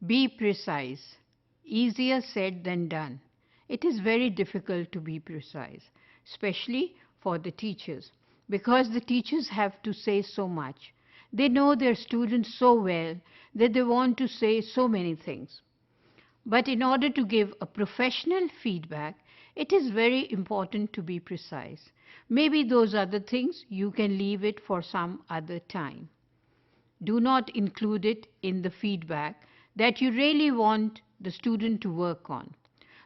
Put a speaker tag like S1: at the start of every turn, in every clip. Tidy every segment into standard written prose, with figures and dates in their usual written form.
S1: Be precise. Easier said than done. It is very difficult to be precise, especially for the teachers, because the teachers have to say so much. They know their students so well that they want to say so many things. But in order to give a professional feedback, it is very important to be precise. Maybe those other things you can leave it for some other time. Do not include it in the feedback that you really want the student to work on.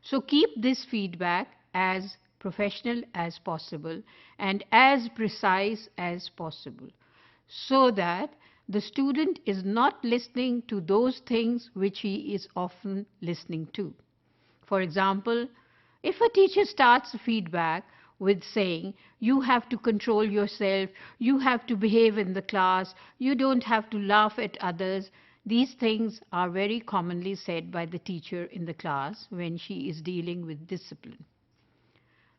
S1: So keep this feedback as professional as possible and as precise as possible, so that the student is not listening to those things which he is often listening to. For example, if a teacher starts a feedback with saying, you have to control yourself, you have to behave in the class, you don't have to laugh at others, these things are very commonly said by the teacher in the class when she is dealing with discipline.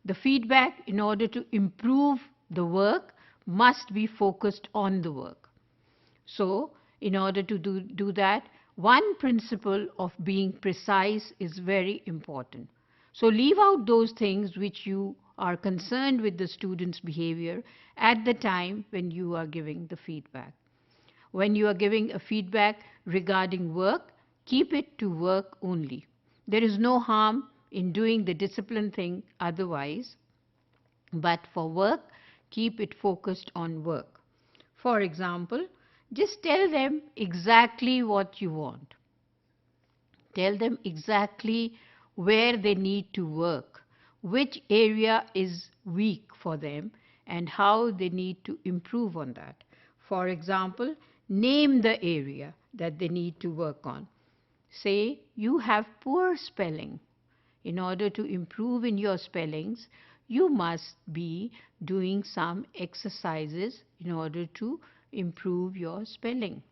S1: The feedback, in order to improve the work, must be focused on the work. So, in order to do that, one principle of being precise is very important. So, leave out those things which you are concerned with the student's behavior at the time when you are giving the feedback. When you are giving a feedback regarding work, keep it to work only. There is no harm in doing the discipline thing otherwise, but for work, keep it focused on work. For example, just tell them exactly what you want. Tell them exactly where they need to work, which area is weak for them, and how they need to improve on that. For example, name the area that they need to work on. Say, you have poor spelling. In order to improve in your spellings, you must be doing some exercises in order to improve your spelling.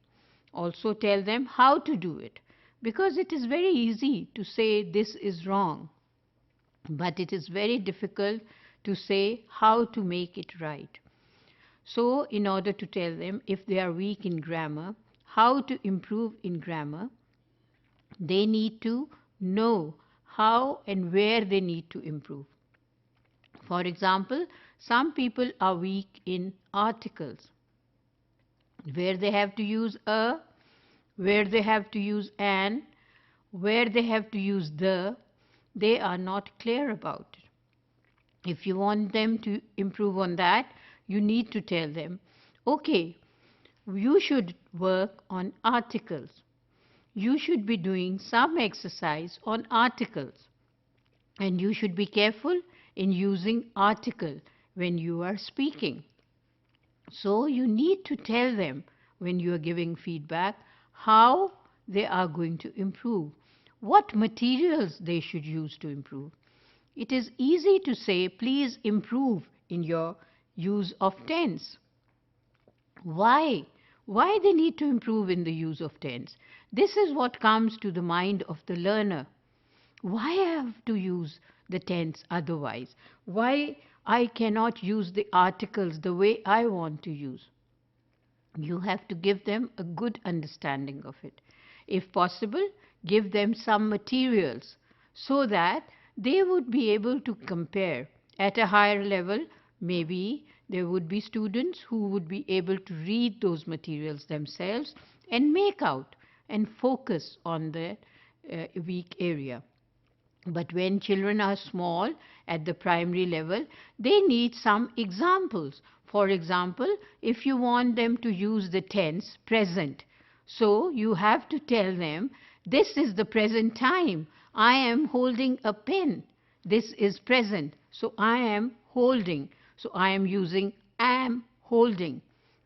S1: Also tell them how to do it, because it is very easy to say this is wrong, but it is very difficult to say how to make it right. So, in order to tell them if they are weak in grammar, how to improve in grammar, they need to know how and where they need to improve. For example, some people are weak in articles, where they have to use a, where they have to use an, where they have to use the. They are not clear about it. If you want them to improve on that, you need to tell them, okay, you should work on articles. You should be doing some exercise on articles. And you should be careful in using article when you are speaking. So you need to tell them when you are giving feedback how they are going to improve, what materials they should use to improve. It is easy to say, please improve in your use of tense. Why? Why they need to improve in the use of tense? This is what comes to the mind of the learner. Why I have to use the tense otherwise? Why I cannot use the articles the way I want to use? You have to give them a good understanding of it. If possible, give them some materials so that they would be able to compare. At a higher level, maybe there would be students who would be able to read those materials themselves and make out and focus on the weak area. But when children are small at the primary level, they need some examples. For example, if you want them to use the tense present, so you have to tell them, this is the present time. I am holding a pen. This is present. So I am holding. So I am using am holding.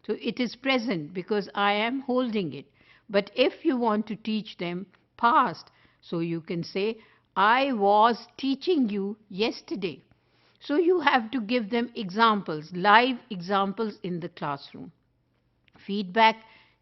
S1: So it is present because I am holding it. But if you want to teach them past, so you can say, I was teaching you yesterday. So you have to give them examples, live examples in the classroom. Feedback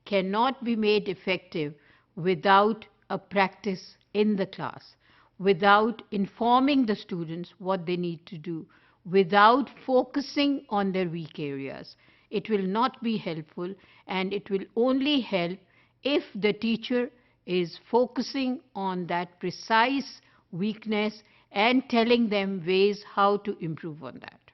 S1: cannot be made effective without a practice in the class, without informing the students what they need to do, without focusing on their weak areas. It will not be helpful, and it will only help if the teacher is focusing on that precise weakness and telling them ways how to improve on that.